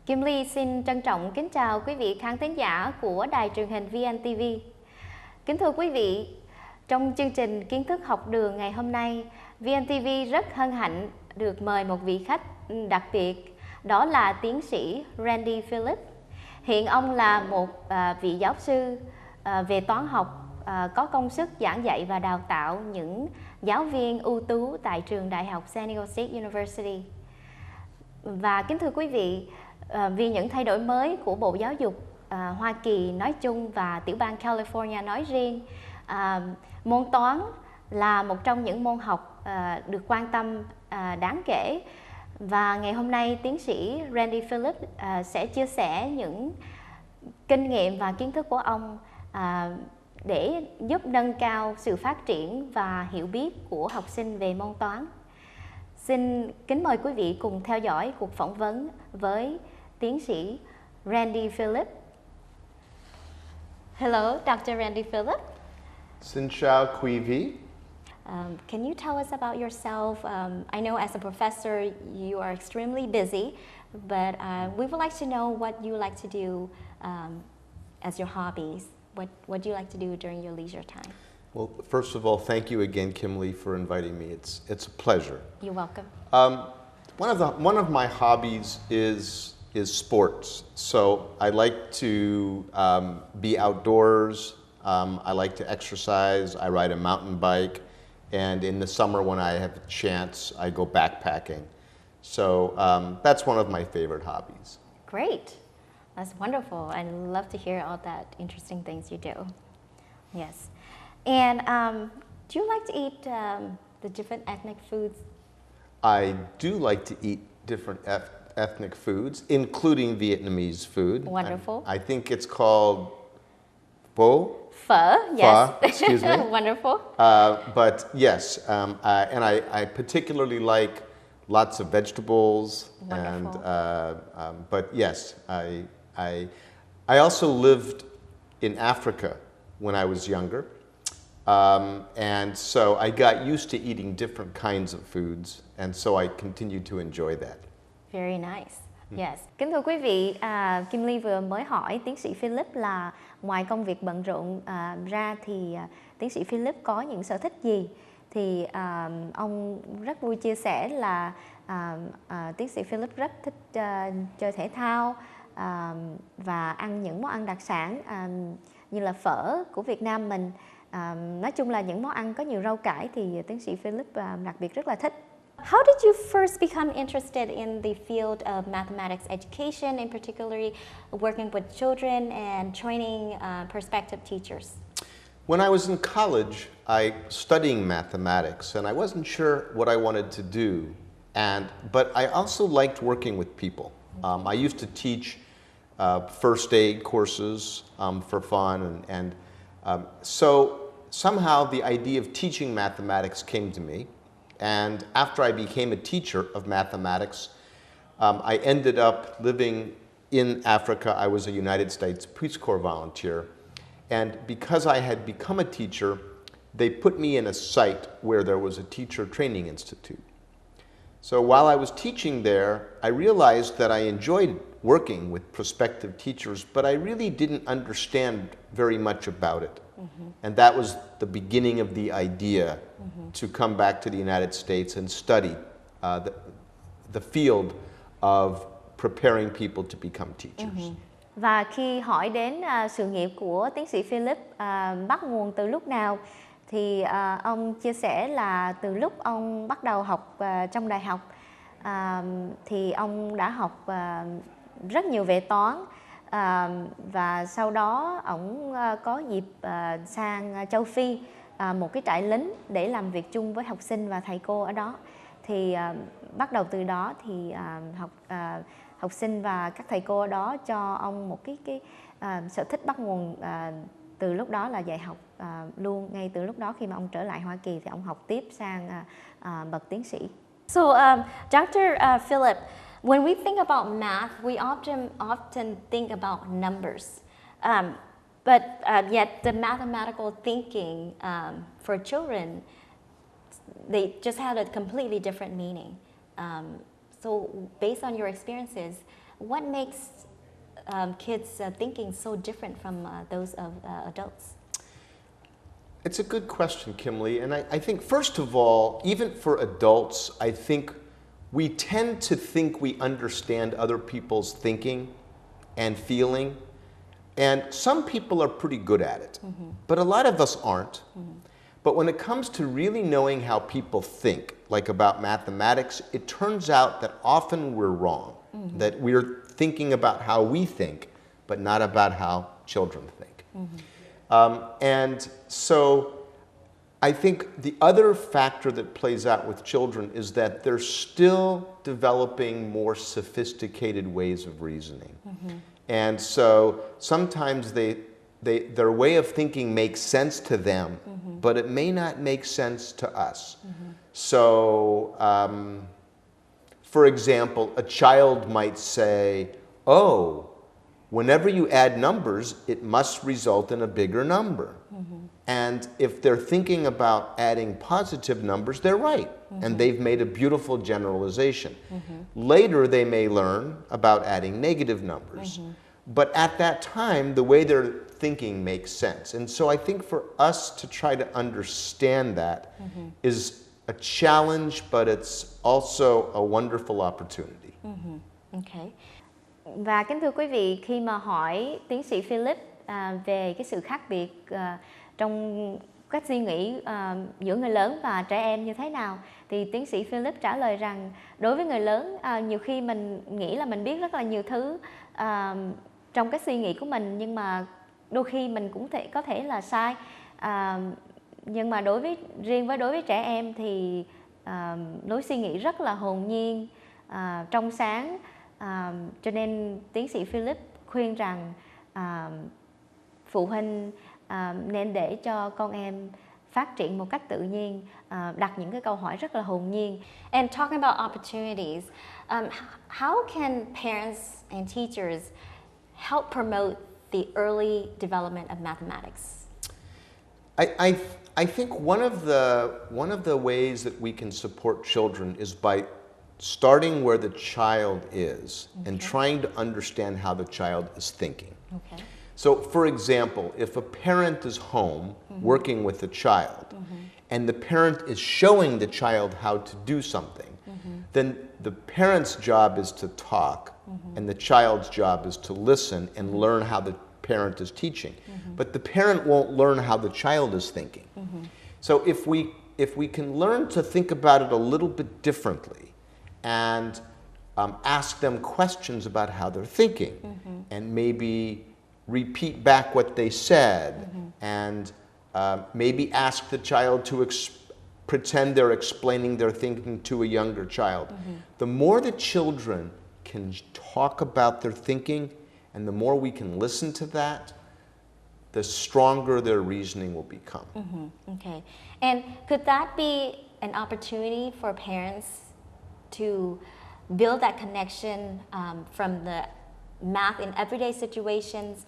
Kim Ly xin trân trọng kính chào quý vị khán thính giả của đài truyền hình VNTV. Kính thưa quý vị, trong chương trình Kiến thức học đường ngày hôm nay, VNTV rất hân hạnh được mời một vị khách đặc biệt, đó là tiến sĩ Randy Phillips. Hiện ông là một vị giáo sư về toán học, có công sức giảng dạy và đào tạo những giáo viên ưu tú tại trường đại học San Diego State University. Và kính thưa quý vị, vì những thay đổi mới của Bộ Giáo dục Hoa Kỳ nói chung và tiểu bang California nói riêng, môn toán là một trong những môn học được quan tâm đáng kể. Và ngày hôm nay, tiến sĩ Randy Phillips sẽ chia sẻ những kinh nghiệm và kiến thức của ông để giúp nâng cao sự phát triển và hiểu biết của học sinh về môn toán. Xin kính mời quý vị cùng theo dõi cuộc phỏng vấn với tiến sĩ Randy Phillips. Hello, Dr. Randy Phillips. Xin chào quý vị. Can you tell us about yourself? I know as a professor you are extremely busy, but we would like to know what you like to do as your hobbies. What do you like to do during your leisure time? Well, first of all, thank you again, Kim Lee, for inviting me. It's a pleasure. You're welcome. One of my hobbies is sports. So I like to be outdoors. I like to exercise. I ride a mountain bike, and in the summer when I have a chance, I go backpacking. So that's one of my favorite hobbies. Great. That's wonderful. I love to hear all that interesting things you do. Yes. And do you like to eat the different ethnic foods? I do like to eat different ethnic foods, including Vietnamese food. Wonderful. I think it's called pho. Phở, yes. Pho, excuse me. Wonderful. But yes, and I particularly like lots of vegetables. Wonderful. And but yes, I also lived in Africa when I was younger. And so I got used to eating different kinds of foods, and so I continue to enjoy that. Very nice. Yes. Kính thưa quý vị, Kim Ly vừa mới hỏi tiến sĩ Phillips là ngoài công việc bận rộn ra thì tiến sĩ Phillips có những sở thích gì? Thì ông rất vui chia sẻ là tiến sĩ Phillips rất thích chơi thể thao và ăn những món ăn đặc sản như là phở của Việt Nam mình. Nói chung là những món ăn có nhiều rau cải thì tiến sĩ Phillips đặc biệt rất là thích. How did you first become interested in the field of mathematics education, in particularly working with children and training prospective teachers? When I was in college, I studying mathematics, and I wasn't sure what I wanted to do. But I also liked working with people. I used to teach first aid courses for fun, and so somehow the idea of teaching mathematics came to me. And after I became a teacher of mathematics, I ended up living in Africa. I was a United States Peace Corps volunteer. And because I had become a teacher, they put me in a site where there was a teacher training institute. So while I was teaching there, I realized that I enjoyed working with prospective teachers, but I really didn't understand very much about it. Mm-hmm. And that was the beginning of the idea to come back to the United States and study the field of preparing people to become teachers. Và khi hỏi đến sự nghiệp của tiến sĩ Phillips bắt nguồn từ lúc nào, thì ông chia sẻ là từ lúc ông bắt đầu học trong đại học thì ông đã học rất nhiều về toán, và sau đó ông có dịp sang châu Phi, một cái trại lính để làm việc chung với học sinh và thầy cô ở đó. Thì bắt đầu từ đó thì học sinh và các thầy cô ở đó cho ông một cái sở thích bắt nguồn từ lúc đó là dạy học luôn. Ngay từ lúc đó khi mà ông trở lại Hoa Kỳ thì ông học tiếp sang bậc tiến sĩ. So, Dr. Phillips, when we think about math, we often think about numbers. But yet the mathematical thinking for children, they just had a completely different meaning. So based on your experiences, what makes kids thinking so different from those of adults? It's a good question, Kimberly. And I think, first of all, even for adults, I think we tend to think we understand other people's thinking and feeling. And some people are pretty good at it, but a lot of us aren't. But when it comes to really knowing how people think, like about mathematics, it turns out that often we're wrong, that we're thinking about how we think, but not about how children think. And so I think the other factor that plays out with children is that they're still developing more sophisticated ways of reasoning. And so sometimes their way of thinking makes sense to them, but it may not make sense to us. So, for example, a child might say, oh, whenever you add numbers, it must result in a bigger number. And if they're thinking about adding positive numbers, they're right. And they've made a beautiful generalization. Later, they may learn about adding negative numbers. But at that time, the way they're thinking makes sense. And so I think for us to try to understand that is a challenge, but it's also a wonderful opportunity. Okay. Và kính thưa quý vị, khi mà hỏi tiến sĩ Philip về cái sự khác biệt trong cách suy nghĩ giữa người lớn và trẻ em như thế nào, thì tiến sĩ Philip trả lời rằng đối với người lớn, nhiều khi mình nghĩ là mình biết rất là nhiều thứ trong cái suy nghĩ của mình, nhưng mà đôi khi mình cũng có thể là sai. Nhưng mà đối với trẻ em thì lối suy nghĩ rất là hồn nhiên, trong sáng. Cho nên tiến sĩ Philip khuyên rằng phụ huynh nên để cho con em phát triển một cách tự nhiên, đặt những cái câu hỏi rất là hồn nhiên. And talking about opportunities, how can parents and teachers help promote the early development of mathematics? I think one of the ways that we can support children is by starting where the child is and trying to understand how the child is thinking. Okay. So, for example, if a parent is home working with a child and the parent is showing the child how to do something, then the parent's job is to talk and the child's job is to listen and learn how the parent is teaching. But the parent won't learn how the child is thinking. So if we can learn to think about it a little bit differently and ask them questions about how they're thinking and maybe repeat back what they said and maybe ask the child to pretend they're explaining their thinking to a younger child. The more the children can talk about their thinking and the more we can listen to that, the stronger their reasoning will become. Okay. And could that be an opportunity for parents to build that connection from the math in everyday situations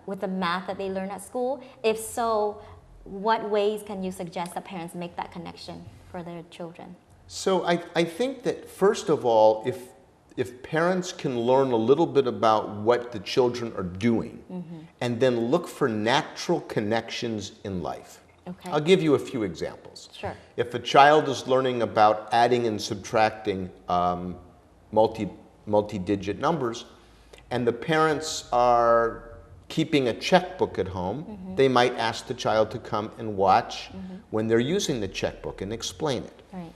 with the math that they learn at school? If so, what ways can you suggest that parents make that connection for their children? So I think that first of all, if parents can learn a little bit about what the children are doing and then look for natural connections in life. Okay. I'll give you a few examples. Sure. If a child is learning about adding and subtracting multi-digit numbers and the parents are keeping a checkbook at home, they might ask the child to come and watch when they're using the checkbook and explain it. Right.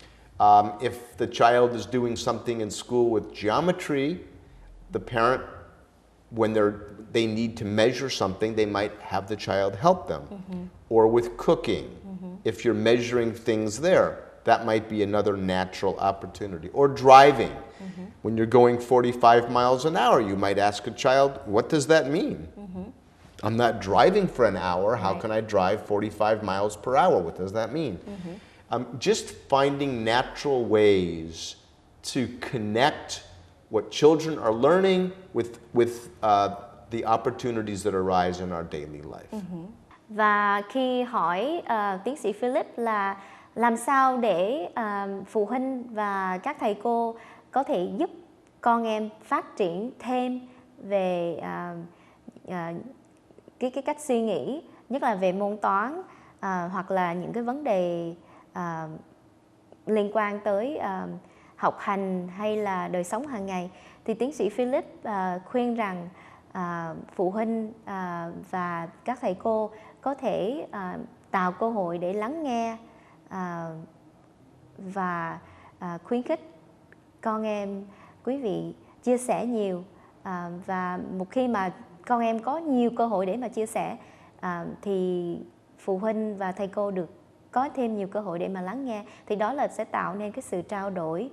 If the child is doing something in school with geometry, the parent, when they need to measure something, they might have the child help them. Or with cooking, if you're measuring things there, that might be another natural opportunity. Or driving, when you're going 45 miles an hour, you might ask a child, what does that mean? I'm not driving for an hour, how can I drive 45 miles per hour? What does that mean? Just finding natural ways to connect what children are learning with the opportunities that arise in our daily life. Và khi hỏi tiến sĩ Philip là làm sao để phụ huynh và các thầy cô có thể giúp con em phát triển thêm về cái cách suy nghĩ, nhất là về môn toán, hoặc là những cái vấn đề liên quan tới học hành hay là đời sống hàng ngày, thì tiến sĩ Philip khuyên rằng phụ huynh và các thầy cô có thể tạo cơ hội để lắng nghe và khuyến khích con em quý vị chia sẻ nhiều, và một khi mà con em có nhiều cơ hội để mà chia sẻ thì phụ huynh và thầy cô được có thêm nhiều cơ hội để mà lắng nghe, thì đó là sẽ tạo nên cái sự trao đổi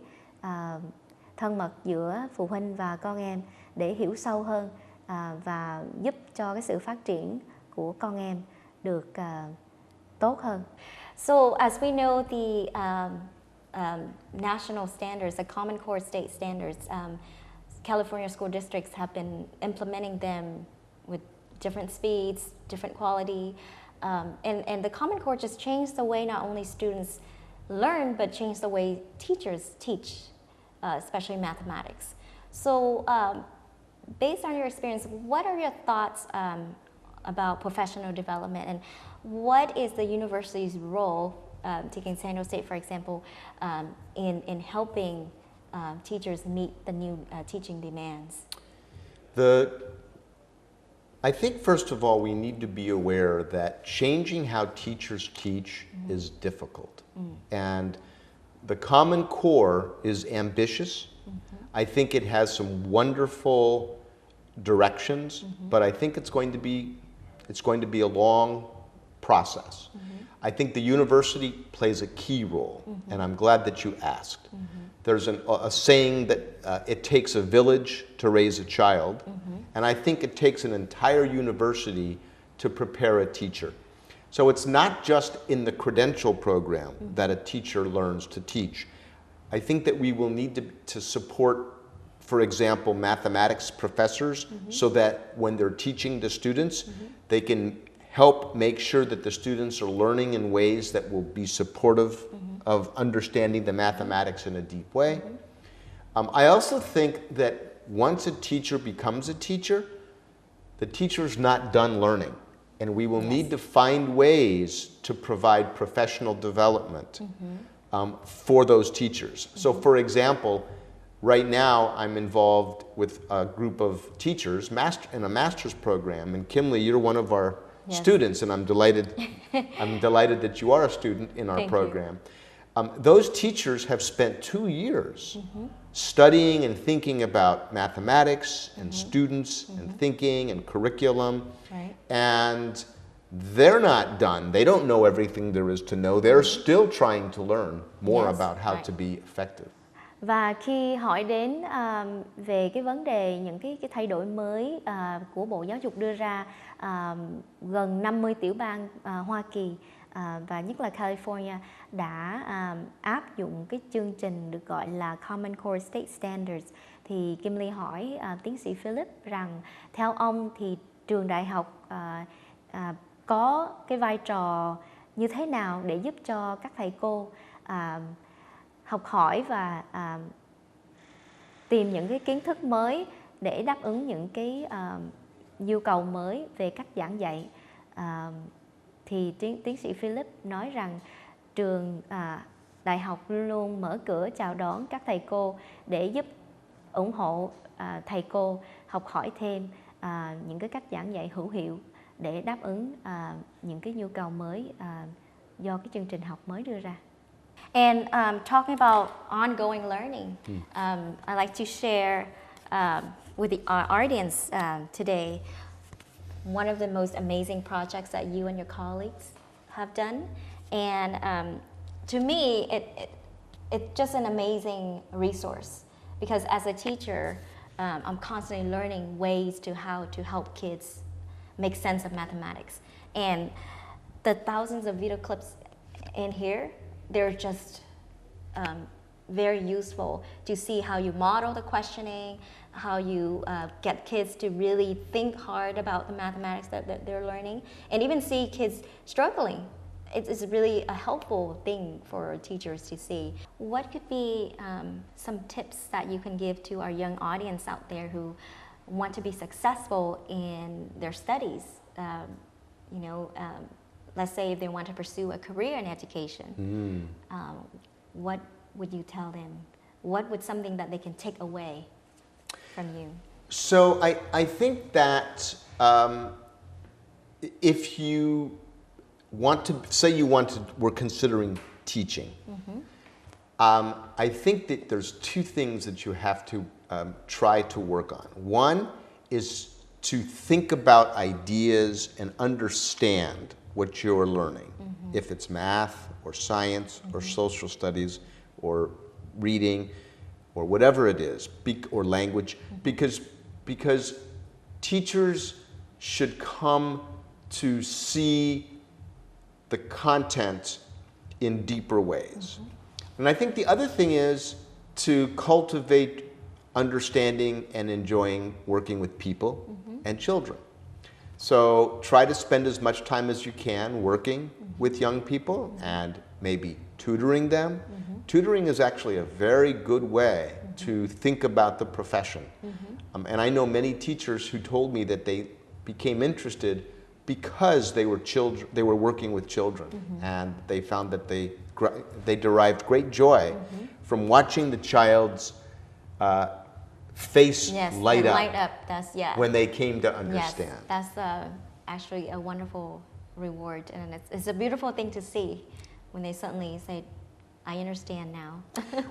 thân mật giữa phụ huynh và con em để hiểu sâu hơn và giúp cho cái sự phát triển của con em được tốt hơn. So as we know, the national standards, the Common Core state standards, California school districts have been implementing them with different speeds, different quality, and the Common Core just changed the way not only students learn, but changed the way teachers teach, especially mathematics. So based on your experience, what are your thoughts about professional development, and what is the university's role, taking San Jose State for example, in helping teachers meet the new teaching demands? I think first of all we need to be aware that changing how teachers teach is difficult. And the Common Core is ambitious. I think it has some wonderful directions, but I think it's going to be a long process. I think the university plays a key role, and I'm glad that you asked. There's a saying that it takes a village to raise a child, and I think it takes an entire university to prepare a teacher. So it's not just in the credential program that a teacher learns to teach. I think that we will need to support, for example, mathematics professors so that when they're teaching the students, they can help make sure that the students are learning in ways that will be supportive of understanding the mathematics in a deep way. I also think that once a teacher becomes a teacher, the teacher's not done learning, and we will need to find ways to provide professional development for those teachers. So for example, right now I'm involved with a group of teachers in a master's program, and Kimley, you're one of our students, and I'm delighted that you are a student in our program. Those teachers have spent 2 years studying and thinking about mathematics and students and thinking and curriculum, and they're not done. They don't know everything there is to know. They're still trying to learn more about how to be effective. Và khi hỏi đến về cái vấn đề những cái thay đổi mới của Bộ Giáo dục đưa ra, gần 50 tiểu bang Hoa Kỳ và nhất là California đã áp dụng cái chương trình được gọi là Common Core State Standards. Thì Kim Ly hỏi tiến sĩ Philip rằng theo ông thì trường đại học có cái vai trò như thế nào để giúp cho các thầy cô học hỏi và tìm những cái kiến thức mới để đáp ứng những cái nhu cầu mới về cách giảng dạy. Thì tiến sĩ Philip nói rằng trường đại học luôn luôn mở cửa chào đón các thầy cô để giúp ủng hộ thầy cô học hỏi thêm những cái cách giảng dạy hữu hiệu để đáp ứng những cái nhu cầu mới do cái chương trình học mới đưa ra. And talking about ongoing learning, I'd like to share with our audience today one of the most amazing projects that you and your colleagues have done. And to me, it's just an amazing resource, because as a teacher, I'm constantly learning ways to how to help kids make sense of mathematics. And the thousands of video clips in here, they're just very useful to see how you model the questioning, how you get kids to really think hard about the mathematics that they're learning, and even see kids struggling it's really a helpful thing for teachers to see. What could be some tips that you can give to our young audience out there who want to be successful in their studies? Let's say if they want to pursue a career in education, what would you tell them? What would something that they can take away from you? So I think that if you want to, say you were considering teaching, I think that there's two things that you have to try to work on. One is to think about ideas and understand what you're learning, if it's math or science or social studies or reading or whatever it is, or language, because teachers should come to see the content in deeper ways. And I think the other thing is to cultivate understanding and enjoying working with people and children. So try to spend as much time as you can working with young people and maybe tutoring them. Tutoring is actually a very good way to think about the profession. And I know many teachers who told me that they became interested because they were working with children, and they found that they derived great joy from watching the child's face light up. That's, when they came to understand. Yes, that's actually a wonderful reward, and it's a beautiful thing to see when they suddenly say, I understand now.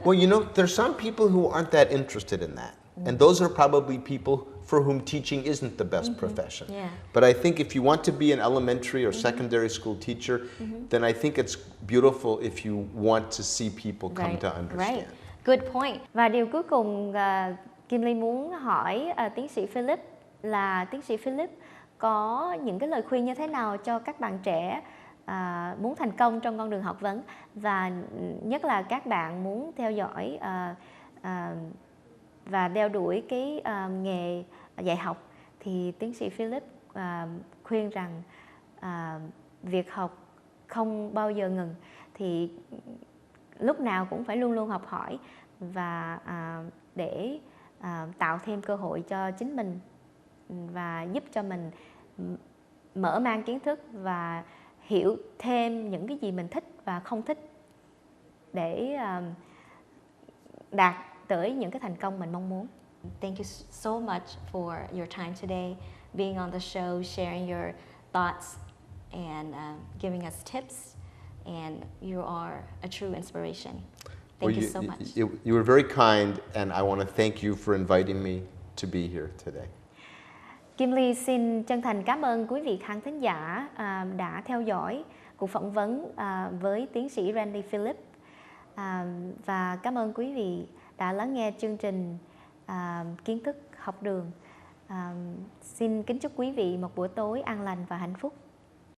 Well, there's some people who aren't that interested in that. And those are probably people for whom teaching isn't the best profession. Yeah. But I think if you want to be an elementary or secondary school teacher, then I think it's beautiful if you want to see people come to understand. Right. Good point. Và điều cuối cùng Kim Ly muốn hỏi tiến sĩ Philip là tiến sĩ Philip có những cái lời khuyên như thế nào cho các bạn trẻ muốn thành công trong con đường học vấn, và nhất là các bạn muốn theo dõi và đeo đuổi cái nghề dạy học, thì tiến sĩ Philip khuyên rằng việc học không bao giờ ngừng, thì lúc nào cũng phải luôn luôn học hỏi và để tạo thêm cơ hội cho chính mình và giúp cho mình mở mang kiến thức và hiểu thêm những cái gì mình thích và không thích để đạt tới những cái thành công mình mong muốn. Thank you so much for your time today, being on the show, sharing your thoughts and giving us tips, and you are a true inspiration. Thank you so much. You were very kind, and I want to thank you for inviting me to be here today. Kim Ly xin chân thành cảm ơn quý vị khán thính giả đã theo dõi cuộc phỏng vấn với tiến sĩ Randy Philip, và cảm ơn quý vị đã lắng nghe chương trình Kiến thức học đường. Xin kính chúc quý vị một buổi tối an lành và hạnh phúc.